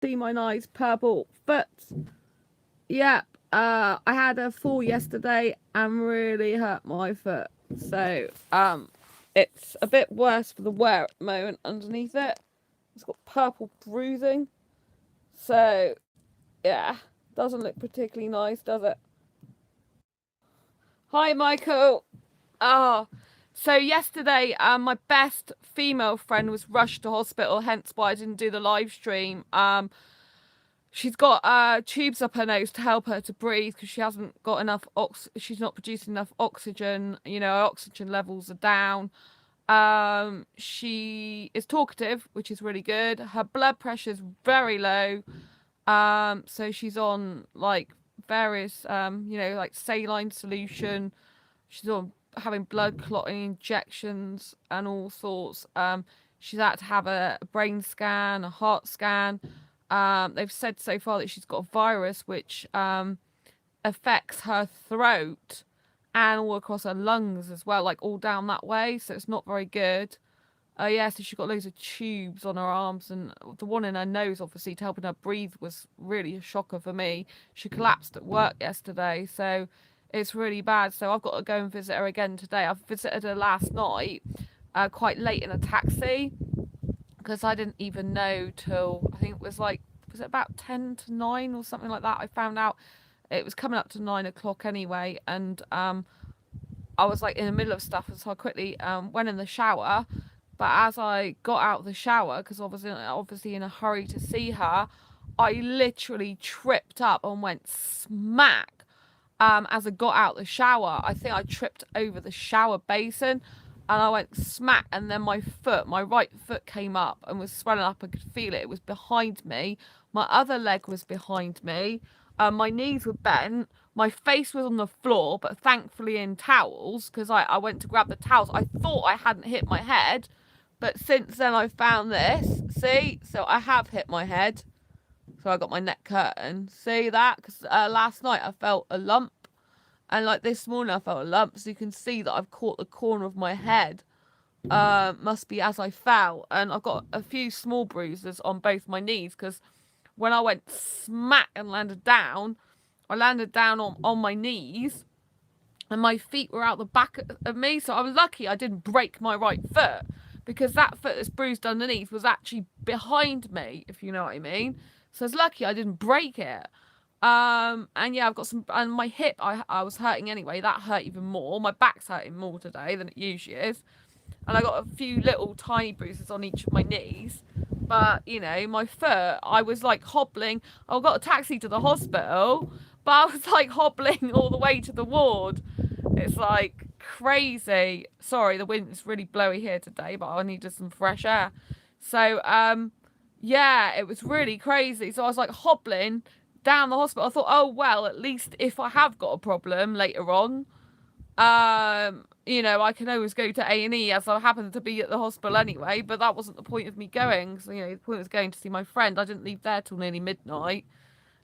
see my nice purple foot. Yep. I had a fall yesterday and really hurt my foot. So, it's a bit worse for the wear at the moment underneath it. It's got purple bruising. So, yeah, doesn't look particularly nice, does it? Hi, Michael. Ah, so yesterday, my best female friend was rushed to hospital, hence why I didn't do the live stream. She's got tubes up her nose to help her to breathe because she hasn't got enough she's not producing enough oxygen. You know, her oxygen levels are down. She is talkative, which is really good. Her blood pressure is very low. So she's on like various like saline solution. She's on having blood clotting injections and all sorts. She's had to have a brain scan, a heart scan. They've said so far that she's got a virus which affects her throat and all across her lungs as well, like all down that way. So it's not very good. Yeah, so she's got loads of tubes on her arms, and the one in her nose, obviously, to helping her breathe was really a shocker for me. She collapsed at work yesterday, so it's really bad. So I've got to go and visit her again today. I've visited her last night, quite late in a taxi, because I didn't even know till, I think it was like, was it about 10 to 9 or something like that? I found out it was coming up to 9 o'clock anyway, and I was like in the middle of stuff, so I quickly went in the shower. But as I got out of the shower, because I was obviously in a hurry to see her, I literally tripped up and went smack. As I got out the shower, I think I tripped over the shower basin, and I went smack. And then my right foot came up and was swelling up. I could feel it. It was behind me. My other leg was behind me. My knees were bent. My face was on the floor, but thankfully in towels, because I went to grab the towels. I thought I hadn't hit my head, but since then I found this. See? So I have hit my head. So I got my neck curtain. See that? Because last night I felt a lump. And like this morning I felt a lump. So you can see that I've caught the corner of my head. Must be as I fell. And I've got a few small bruises on both my knees. Because when I went smack and landed down, I landed down on my knees. And my feet were out the back of me. So I was lucky I didn't break my right foot, because that foot that's bruised underneath was actually behind me, if you know what I mean. So it's lucky I didn't break it. And yeah, I've got some, and my hip, I was hurting anyway. That hurt even more. My back's hurting more today than it usually is. And I got a few little tiny bruises on each of my knees. But, you know, my foot, I was like hobbling. I got a taxi to the hospital, but I was like hobbling all the way to the ward. It's like crazy. Sorry, the wind is really blowy here today, but I needed some fresh air. So, yeah, it was really crazy. So I was like hobbling down the hospital. I thought, oh, well, at least if I have got a problem later on, I can always go to A&E, as I happened to be at the hospital anyway. But that wasn't the point of me going. So, the point was going to see my friend. I didn't leave there till nearly midnight.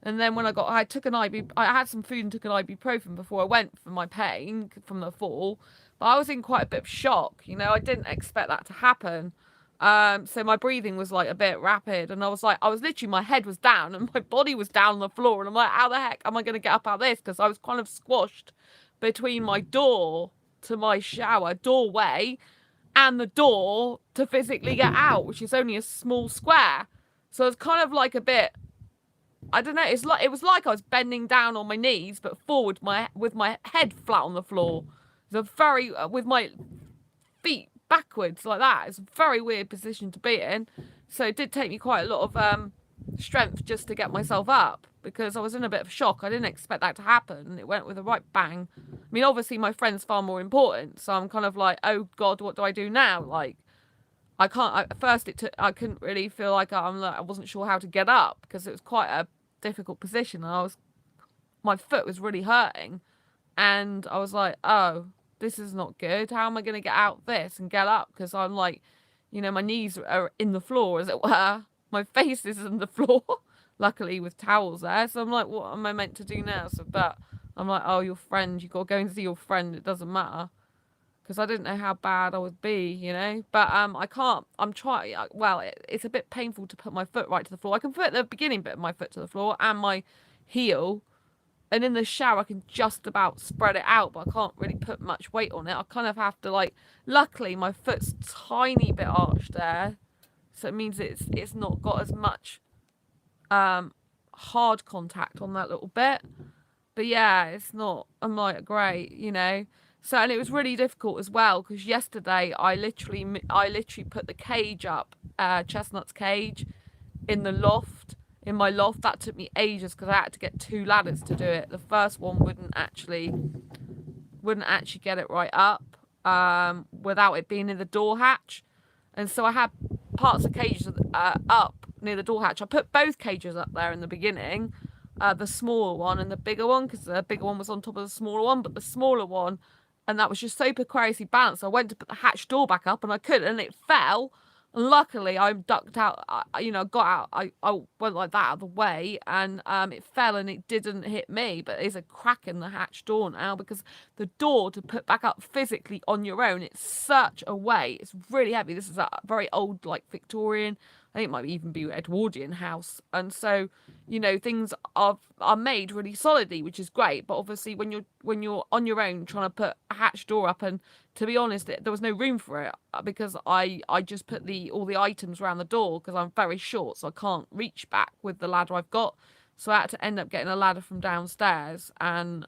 And then when I took I had some food and took an ibuprofen before I went for my pain from the fall. But I was in quite a bit of shock. I didn't expect that to happen. So my breathing was like a bit rapid, and I was literally, my head was down and my body was down on the floor, and I'm like, how the heck am I going to get up out of this? Because I was kind of squashed between my door to my shower doorway and the door to physically get out, which is only a small square. So it's kind of like a bit, I don't know. It was like I was bending down on my knees, but forward, with my head flat on the floor. It's with my feet backwards like that. It's a very weird position to be in. So it did take me quite a lot of strength just to get myself up, because I was in a bit of shock. I didn't expect that to happen, and it went with a right bang. I mean, obviously my friend's far more important, so I'm kind of like, oh God, what do I do now? Like, I can't. At first, I couldn't really feel like I wasn't sure how to get up, because it was quite a difficult position, and my foot was really hurting, and I was like, oh, this is not good. How am I going to get out this and get up? Because I'm like, my knees are in the floor, as it were. My face is in the floor, luckily with towels there. So I'm like, what am I meant to do now? But I'm like, oh, your friend, you got to go and see your friend. It doesn't matter. because I didn't know how bad I would be, you know. But I can't. I'm trying. Well, it's a bit painful to put my foot right to the floor. I can put the beginning bit of my foot to the floor and my heel, and in the shower I can just about spread it out, but I can't really put much weight on it. I kind of have to like. Luckily, my foot's tiny bit arched there, so it means it's not got as much hard contact on that little bit. But yeah, it's not, I'm like, great, you know. So, and it was really difficult as well, because yesterday I literally put the cage up, Chestnut's cage, in the loft, in my loft. That took me ages because I had to get 2 ladders to do it. The first one wouldn't actually get it right up without it being in the door hatch. And so I had parts of cages up near the door hatch. I put both cages up there in the beginning, the smaller one and the bigger one, because the bigger one was on top of the smaller one. But the smaller one, and that was just so precariously balanced, I went to put the hatch door back up and I couldn't, and it fell. And luckily, I ducked out, got out, I went like that out of the way, and it fell and it didn't hit me. But there's a crack in the hatch door now, because the door to put back up physically on your own, it's such a weight. It's really heavy. This is a very old, like Victorian, I think it might even be Edwardian house. And so, you know, things are made really solidly, which is great. But obviously, when you're on your own trying to put a hatch door up, and to be honest, there was no room for it, because I just put all the items around the door, because I'm very short, so I can't reach back with the ladder I've got. So I had to end up getting a ladder from downstairs, and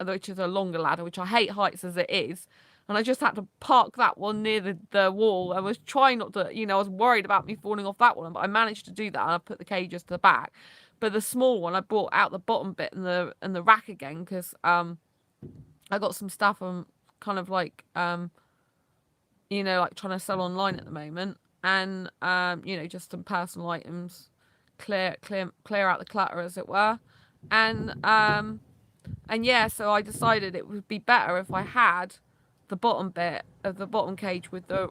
which is a longer ladder, which I hate heights as it is. And I just had to park that one near the wall. I was trying not to, you know, I was worried about me falling off that one, but I managed to do that, and I put the cages to the back. But the small one, I brought out the bottom bit and the rack again, because I got some stuff I'm kind of like, you know, like trying to sell online at the moment, and you know, just some personal items, clear out the clutter, as it were, and yeah, so I decided it would be better if I had the bottom bit of the bottom cage with the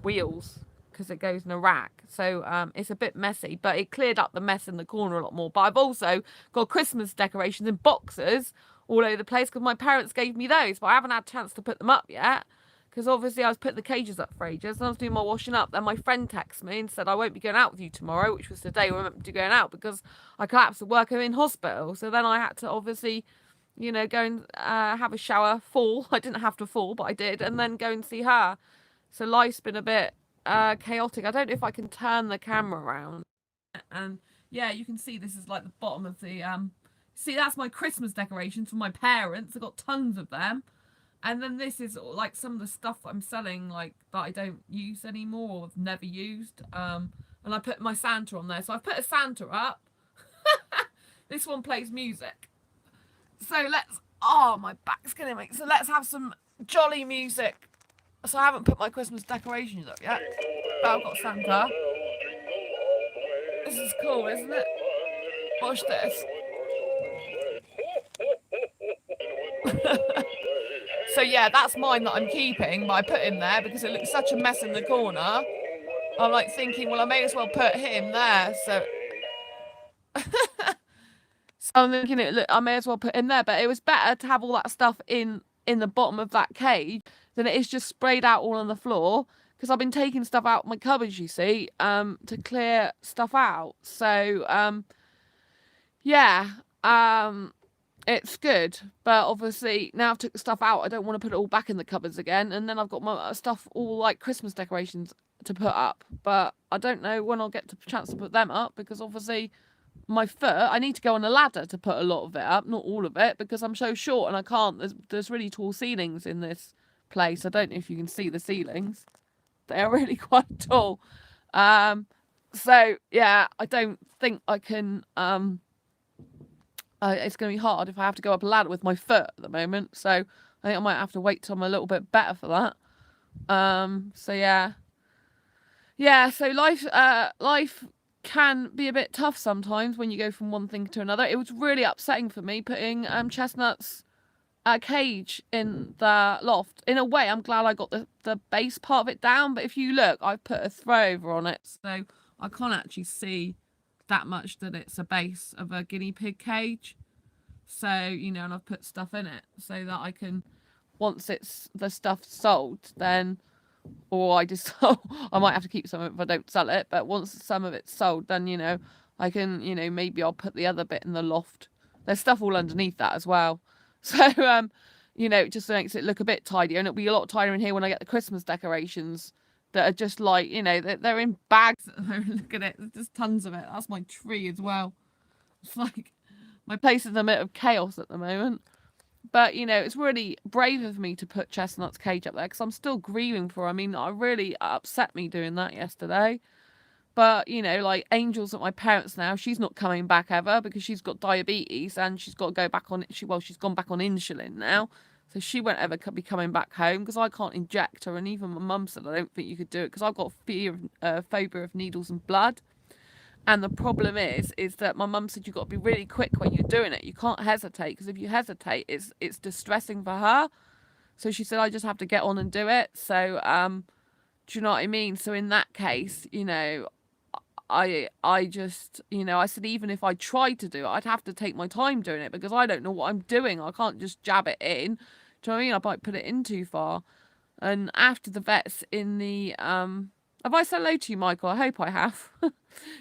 wheels, because it goes in a rack. So it's a bit messy, but it cleared up the mess in the corner a lot more. But I've also got Christmas decorations in boxes all over the place, because my parents gave me those, but I haven't had a chance to put them up yet, because obviously I was putting the cages up for ages, and I was doing my washing up. Then my friend texted me and said, I won't be going out with you tomorrow, which was the day we were meant to be going out, because I collapsed at work. I'm in hospital. So then I had to obviously, you know, go and have a shower, fall. I didn't have to fall, but I did, and then go and see her. So life's been a bit chaotic. I don't know if I can turn the camera around. And yeah, you can see this is like the bottom of the see, that's my Christmas decorations for my parents. I've got tons of them. And then this is like some of the stuff I'm selling, like that I don't use anymore, or have never used. And I put my Santa on there. So I've put a Santa up. This one plays music. So my back's killing me. So let's have some jolly music. So I haven't put my Christmas decorations up yet, but I've got Santa. This is cool, isn't it? Watch this. So yeah, that's mine that I'm keeping, but I put him there because it looks such a mess in the corner. I'm like thinking, well, I may as well put him there. So I'm thinking, I may as well put him there. But it was better to have all that stuff in the bottom of that cage than it is just sprayed out all on the floor, because I've been taking stuff out my cupboards, you see, to clear stuff out. So yeah, it's good, but obviously now I've took the stuff out, I don't want to put it all back in the cupboards again, and then I've got my stuff all like Christmas decorations to put up, but I don't know when I'll get the chance to put them up, because obviously my foot, I need to go on a ladder to put a lot of it up, not all of it, because I'm so short and I can't. There's really tall ceilings in this place. I don't know if you can see the ceilings, they're really quite tall. So yeah, I don't think I can. It's going to be hard if I have to go up a ladder with my foot at the moment. So I think I might have to wait till I'm a little bit better for that. So yeah. So life can be a bit tough sometimes when you go from one thing to another. It was really upsetting for me putting Chestnut's cage in the loft. In a way, I'm glad I got the base part of it down. But if you look, I've put a throw over on it, so I can't actually see that much that it's a base of a guinea pig cage. So, you know, and I've put stuff in it so that I can once it's the stuff's sold, then, or I just, I might have to keep some of it if I don't sell it. But once some of it's sold, then, you know, I can, you know, maybe I'll put the other bit in the loft. There's stuff all underneath that as well. So, you know, it just makes it look a bit tidier. And it'll be a lot tidier in here when I get the Christmas decorations that are just like, you know, they're in bags at the moment. Look at it. There's just tons of it. That's my tree as well. It's like, my place is a bit of chaos at the moment. But, you know, it's really brave of me to put Chestnut's cage up there because I'm still grieving for her. I mean, I really upset me doing that yesterday. But, you know, like Angel's at my parents' now. She's not coming back ever because she's got diabetes and she's got to go back on, she's gone back on insulin now. So she won't ever be coming back home because I can't inject her. And even my mum said, I don't think you could do it because I've got phobia of needles and blood. And the problem is that my mum said you've got to be really quick when you're doing it. You can't hesitate because if you hesitate, it's distressing for her. So she said, I just have to get on and do it. So, do you know what I mean? So in that case, you know, I just, you know, I said, even if I tried to do it, I'd have to take my time doing it because I don't know what I'm doing. I can't just jab it in. Do you know what I mean? I might put it in too far. And after the vet's in the, have I said hello to you, Michael? I hope I have.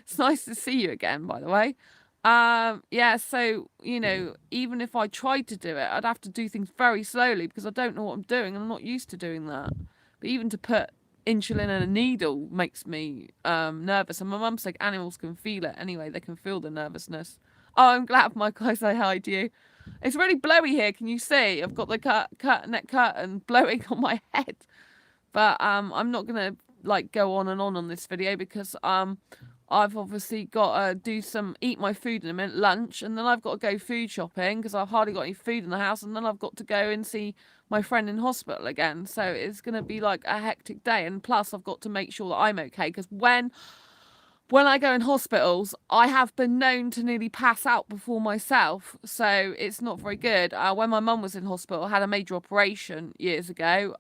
It's nice to see you again, by the way. Yeah, so, you know, even if I tried to do it, I'd have to do things very slowly because I don't know what I'm doing and I'm not used to doing that. But even to put insulin in a needle makes me nervous. And my mum said animals can feel it anyway. They can feel the nervousness. Oh, I'm glad, Michael, I say hi to you. It's really blowy here. Can you see? I've got the net curtain blowing on my head. But I'm not going to like go on and on this video because I've obviously got to eat my food in a minute, lunch, and then I've got to go food shopping because I've hardly got any food in the house, and then I've got to go and see my friend in hospital again. So it's going to be like a hectic day, and plus I've got to make sure that I'm okay because when I go in hospitals, I have been known to nearly pass out before myself, so it's not very good. When my mum was in hospital, I had a major operation years ago.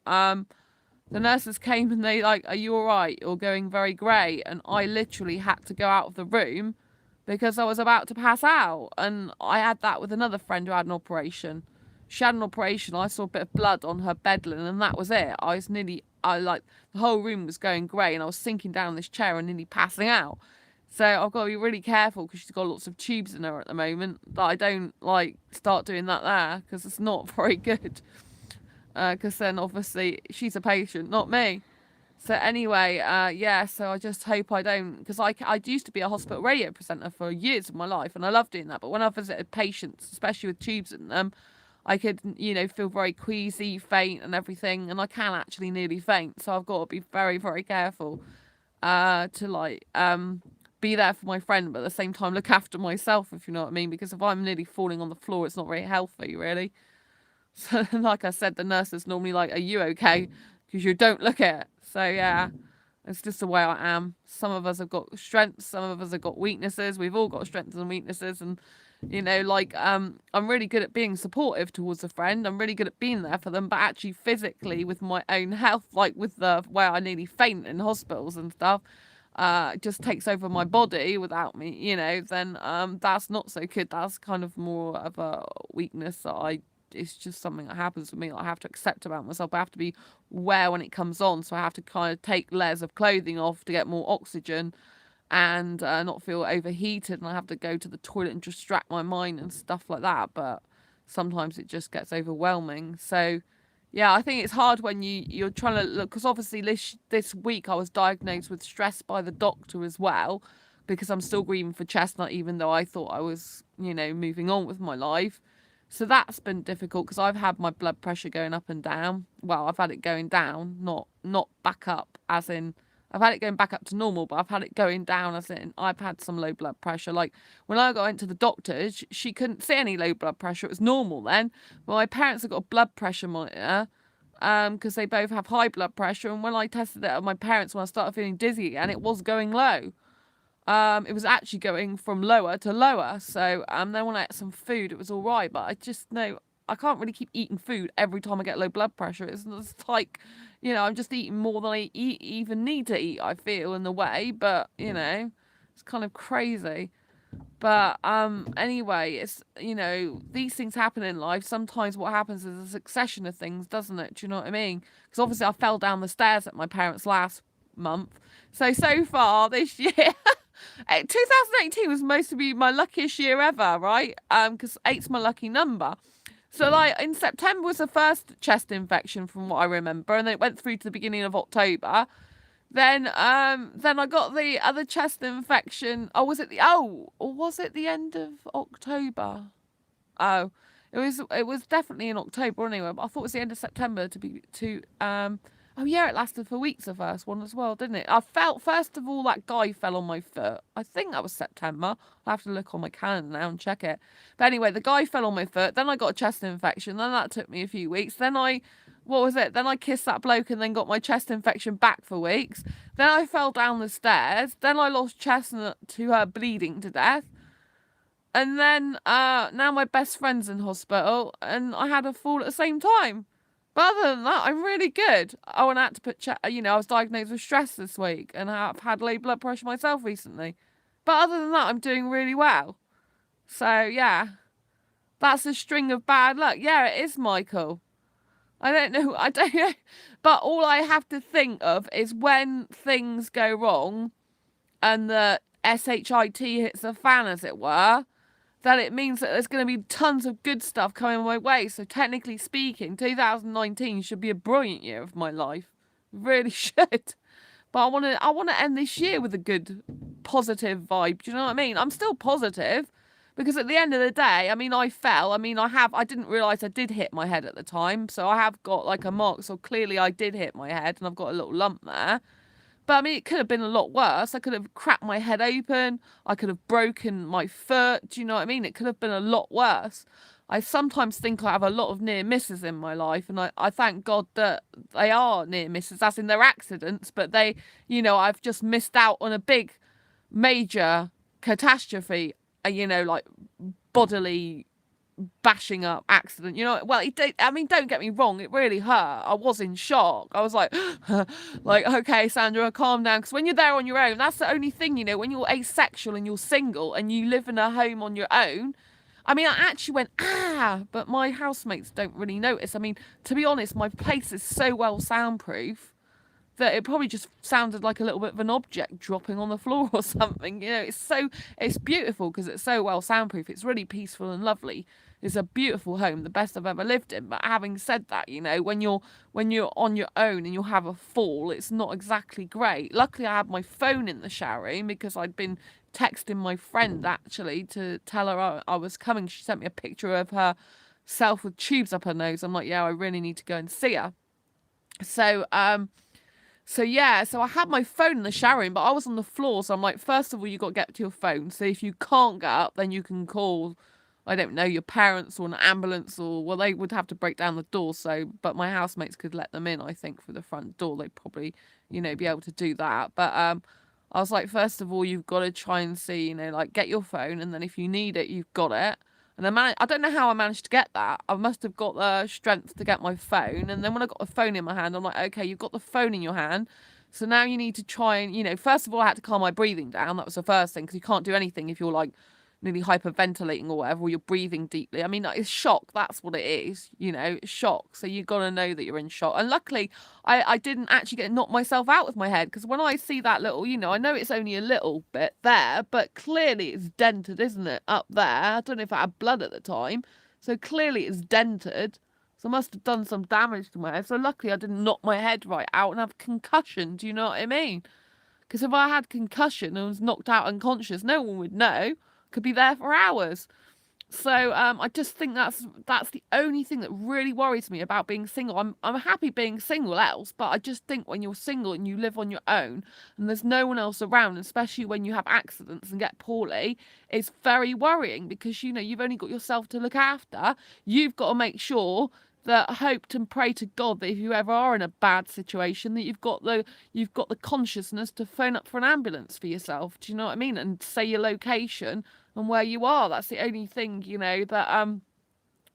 The nurses came and they like, are you all right? You're going very grey. And I literally had to go out of the room because I was about to pass out. And I had that with another friend who had an operation. She had an operation. I saw a bit of blood on her bed linen and that was it. The whole room was going grey and I was sinking down in this chair and nearly passing out. So I've got to be really careful because she's got lots of tubes in her at the moment that I don't like start doing that there because it's not very good. Because then obviously she's a patient, not me. So anyway, yeah, so I just hope I don't, because I used to be a hospital radio presenter for years of my life, and I love doing that. But when I visited patients, especially with tubes in them, I could, you know, feel very queasy, faint and everything, and I can actually nearly faint. So I've got to be very, very careful to like be there for my friend, but at the same time look after myself, if you know what I mean. Because if I'm nearly falling on the floor, it's not very healthy, really. So, like I said, the nurse is normally like, are you okay? Because you don't look it. So, yeah, it's just the way I am. Some of us have got strengths. Some of us have got weaknesses. We've all got strengths and weaknesses. And, you know, like, I'm really good at being supportive towards a friend. I'm really good at being there for them. But actually, physically, with my own health, like with the way I nearly faint in hospitals and stuff, it just takes over my body without me, you know, then that's not so good. That's kind of more of a weakness that it's just something that happens to me. I have to accept about myself. I have to be aware when it comes on. So I have to kind of take layers of clothing off to get more oxygen and not feel overheated. And I have to go to the toilet and distract my mind and stuff like that. But sometimes it just gets overwhelming. So, yeah, I think it's hard when you're trying to look, because obviously this week I was diagnosed with stress by the doctor as well, because I'm still grieving for Chestnut, even though I thought I was, you know, moving on with my life. So that's been difficult because I've had my blood pressure going up and down. Well, I've had it going down, not back up, as in I've had it going back up to normal, but I've had it going down as in I've had some low blood pressure. Like when I went to the doctor's, she couldn't see any low blood pressure. It was normal then. Well, my parents have got a blood pressure monitor because they both have high blood pressure. And when I tested it on my parents, when I started feeling dizzy again, it was going low. It was actually going from lower to lower. So then when I ate some food, it was all right. But I just know I can't really keep eating food every time I get low blood pressure. It's like, you know, I'm just eating more than I even need to eat, I feel, in the way. But, you know, it's kind of crazy. But anyway, it's, these things happen in life. Sometimes what happens is a succession of things, doesn't it? Do you know what I mean? Because obviously I fell down the stairs at my parents last month. So far this year, 2018 was supposed to be my luckiest year ever, right? Because eight's my lucky number. So like in September was the first chest infection from what I remember, and then it went through to the beginning of October. Then I got the other chest infection. Or was it the end of October? Oh, it was definitely in October anyway. But I thought it was the end of September Oh yeah, it lasted for weeks, the first one as well, didn't it? I felt, first of all, that guy fell on my foot. I think that was September. I'll have to look on my calendar now and check it. But anyway, the guy fell on my foot. Then I got a chest infection. Then that took me a few weeks. What was it? Then I kissed that bloke and then got my chest infection back for weeks. Then I fell down the stairs. Then I lost Chestnut to her bleeding to death. And then now my best friend's in hospital and I had a fall at the same time. But other than that, I'm really good. Oh, and I had to I was diagnosed with stress this week and I've had low blood pressure myself recently. But other than that, I'm doing really well. So, yeah, that's a string of bad luck. Yeah, it is, Michael. I don't know. But all I have to think of is when things go wrong and the SHIT hits the fan, as it were, that it means that there's going to be tons of good stuff coming my way. So technically speaking, 2019 should be a brilliant year of my life. It really should. But I want to end this year with a good, positive vibe. Do you know what I mean? I'm still positive because at the end of the day, I mean, I fell. I mean, I didn't realise I did hit my head at the time. So I have got like a mark. So clearly I did hit my head and I've got a little lump there. But I mean, it could have been a lot worse. I could have cracked my head open. I could have broken my foot. Do you know what I mean? It could have been a lot worse. I sometimes think I have a lot of near misses in my life, and I thank God that they are near misses, as in they're accidents, but I've just missed out on a big, major catastrophe, like bodily bashing up accident, well, don't get me wrong, it really hurt. I was in shock. I was like like, okay, Sandra, calm down, because when you're there on your own, that's the only thing, when you're asexual and you're single and you live in a home on your own. I mean, I actually went, but my housemates don't really notice. I mean, to be honest, my place is so well soundproof that it probably just sounded like a little bit of an object dropping on the floor or something. It's beautiful because it's so well soundproof. It's really peaceful and lovely. It's a beautiful home, the best I've ever lived in. But having said that, when you're on your own and you'll have a fall, it's not exactly great. Luckily, I had my phone in the shower room because I'd been texting my friend actually to tell her I was coming. She sent me a picture of herself with tubes up her nose. I'm like, yeah, I really need to go and see her. So I had my phone in the shower room, but I was on the floor. So I'm like, first of all, you got to get to your phone. So if you can't get up, then you can call, I don't know, your parents or an ambulance, or, well, they would have to break down the door. But my housemates could let them in, I think, through the front door. They'd probably, be able to do that. But I was like, first of all, you've got to try and see, like, get your phone. And then if you need it, you've got it. And I don't know how I managed to get that. I must have got the strength to get my phone. And then when I got the phone in my hand, I'm like, okay, you've got the phone in your hand. So now you need to try and, first of all, I had to calm my breathing down. That was the first thing, because you can't do anything if you're like nearly hyperventilating or whatever, or you're breathing deeply. I mean, it's shock. That's what it is, shock. So you got to know that you're in shock. And luckily, I didn't actually knock myself out with my head, because when I see that little, I know it's only a little bit there, but clearly it's dented, isn't it, up there? I don't know if I had blood at the time. So clearly it's dented. So I must have done some damage to my head. So luckily I didn't knock my head right out and have concussion. Do you know what I mean? Because if I had concussion and was knocked out unconscious, no one would know. Could be there for hours. So I just think that's the only thing that really worries me about being single. I'm happy being single else, but I just think when you're single and you live on your own and there's no one else around, especially when you have accidents and get poorly, it's very worrying, because you've only got yourself to look after. You've got to make sure that, hoped and pray to God that if you ever are in a bad situation, that you've got the consciousness to phone up for an ambulance for yourself. Do you know what I mean? And say your location and where you are. That's the only thing, that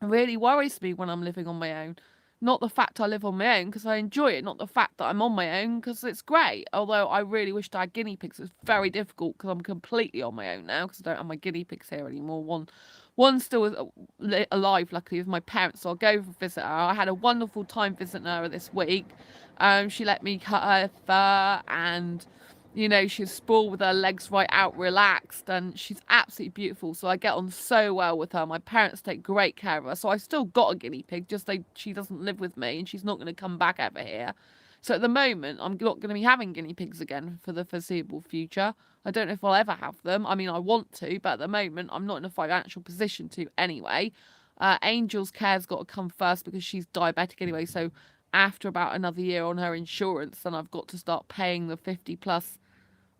really worries me when I'm living on my own. Not the fact I live on my own because I enjoy it, not the fact that I'm on my own because it's great. Although I really wish I had guinea pigs. It's very difficult because I'm completely on my own now because I don't have my guinea pigs here anymore. One's still alive, luckily, with my parents, so I'll go visit her. I had a wonderful time visiting her this week. She let me cut her fur, and you know, she's sprawled with her legs right out, relaxed, and she's absolutely beautiful. So I get on so well with her. My parents take great care of her. So I still got a guinea pig, just she doesn't live with me and she's not going to come back ever here. So at the moment, I'm not going to be having guinea pigs again for the foreseeable future. I don't know if I'll ever have them. I mean, I want to, but at the moment, I'm not in a financial position to anyway. Angel's care's got to come first because she's diabetic anyway. So after about another year on her insurance, then I've got to start paying the 50 plus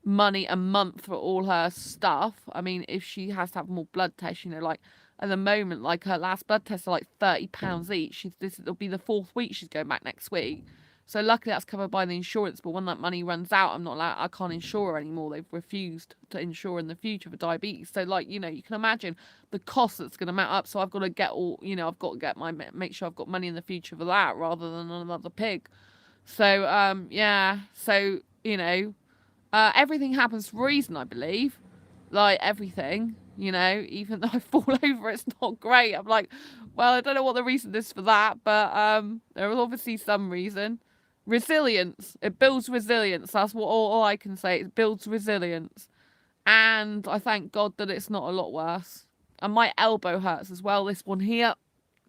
money a month for all her stuff. I mean, if she has to have more blood tests, you know, like at the moment, like her last blood tests are like £30 each. It'll be the 4th week she's going back next week. So luckily that's covered by the insurance. But when that money runs out, I'm not allowed. I can't insure her anymore. They've refused to insure in the future for diabetes. So like, you know, you can imagine the cost that's going to mount up. So I've got to get I've got to get make sure I've got money in the future for that rather than another pig. So yeah. So you know. Everything happens for a reason, I believe. Like, everything, you know, even though I fall over, it's not great. I'm like, well, I don't know what the reason is for that, but there is obviously some reason. Resilience. It builds resilience. That's all I can say. It builds resilience. And I thank God that it's not a lot worse. And my elbow hurts as well, this one here,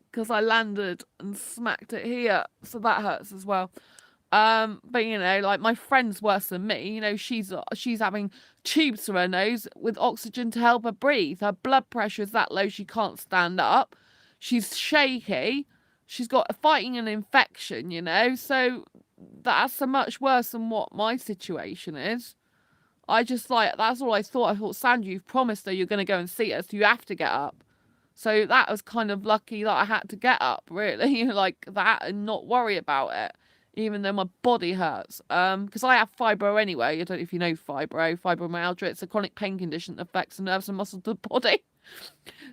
because I landed and smacked it here. So that hurts as well. But you know, like my friend's worse than me. You know, she's having tubes through her nose with oxygen to help her breathe. Her blood pressure is that low she can't stand up. She's shaky. She's got fighting an infection, you know. So that's so much worse than what my situation is. I just that's all I thought. I thought, Sandra, you've promised her you're going to go and see her, so you have to get up. So that was kind of lucky that I had to get up, really, like that, and not worry about it. Even though my body hurts. Because I have fibro anyway. I don't know if you know fibromyalgia. It's a chronic pain condition that affects the nerves and muscles of the body.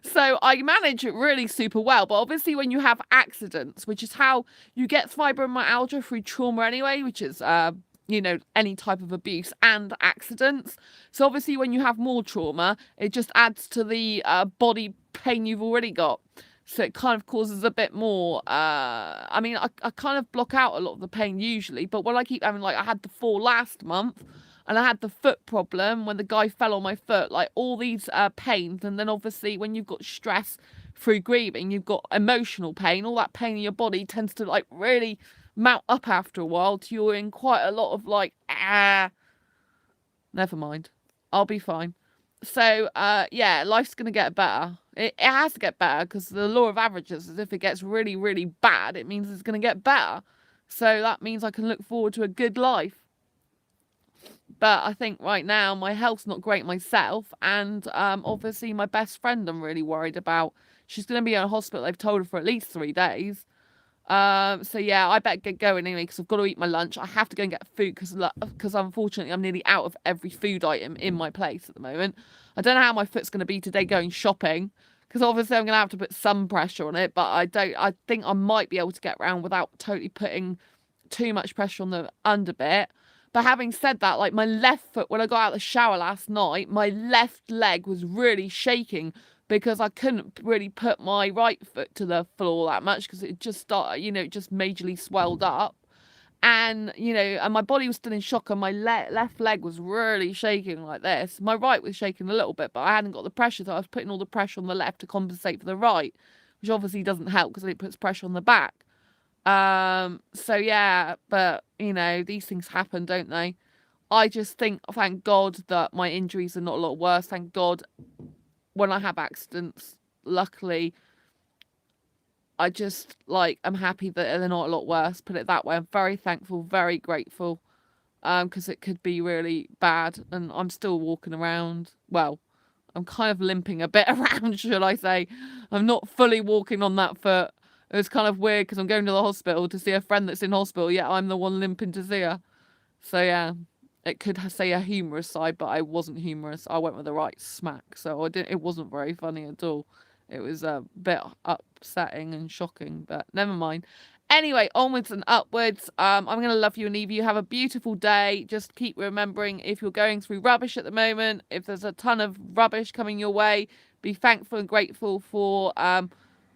So I manage it really super well. But obviously when you have accidents, which is how you get fibromyalgia through trauma anyway, which is, you know, any type of abuse and accidents. So obviously when you have more trauma, it just adds to the body pain you've already got. So it kind of causes a bit more, I mean, I kind of block out a lot of the pain usually, but when I keep having, like, I had the fall last month, and I had the foot problem when the guy fell on my foot, like, all these pains, and then obviously when you've got stress through grieving, you've got emotional pain, all that pain in your body tends to, like, really mount up after a while till you're in quite a lot of, like, never mind, I'll be fine. So, yeah, life's going to get better. It has to get better because the law of averages is if it gets really, really bad, it means it's going to get better. So that means I can look forward to a good life. But I think right now my health's not great myself. And obviously my best friend I'm really worried about. She's going to be in hospital. They've told her for at least 3 days. So yeah, I better get going anyway because I've got to eat my lunch. I have to go and get food because unfortunately I'm nearly out of every food item in my place at the moment. I don't know how my foot's going to be today going shopping because obviously I'm going to have to put some pressure on it, but I think I might be able to get around without totally putting too much pressure on the under bit. But having said that, like my left foot, when I got out of the shower last night, my left leg was really shaking because I couldn't really put my right foot to the floor that much because it just started, you know, it just majorly swelled up. And, you know, and my body was still in shock and my left leg was really shaking like this. My right was shaking a little bit, but I hadn't got the pressure, so I was putting all the pressure on the left to compensate for the right, which obviously doesn't help because it puts pressure on the back. So yeah, but, you know, these things happen, don't they? I just think, thank God that my injuries are not a lot worse. Thank God when I have accidents, luckily, I just, like, I'm happy that they're not a lot worse, put it that way. I'm very thankful, very grateful, because it could be really bad, and I'm still walking around. Well, I'm kind of limping a bit around, should I say. I'm not fully walking on that foot. It was kind of weird, because I'm going to the hospital to see a friend that's in hospital, yet I'm the one limping to see her. So, yeah. It could say a humorous side, but I wasn't humorous. I went with the right smack, so it wasn't very funny at all. It was a bit upsetting and shocking, but never mind. Anyway, onwards and upwards. I'm going to love you and leave you. Have a beautiful day. Just keep remembering, if you're going through rubbish at the moment, if there's a ton of rubbish coming your way, be thankful and grateful for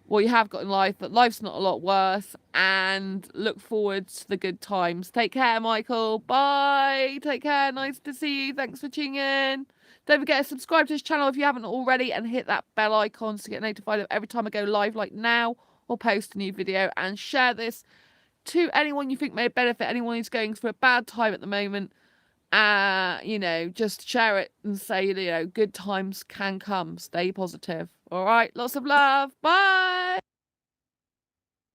what you have got in life, that life's not a lot worse, and look forward to the good times. Take care, Michael. Bye. Take care. Nice to see you. Thanks for tuning in. Don't forget to subscribe to this channel if you haven't already, and hit that bell icon to get notified of every time I go live, like now, or post a new video. And share this to anyone you think may benefit, anyone who's going through a bad time at the moment. You know, just share it and say, you know, good times can come. Stay positive. All right. Lots of love. Bye.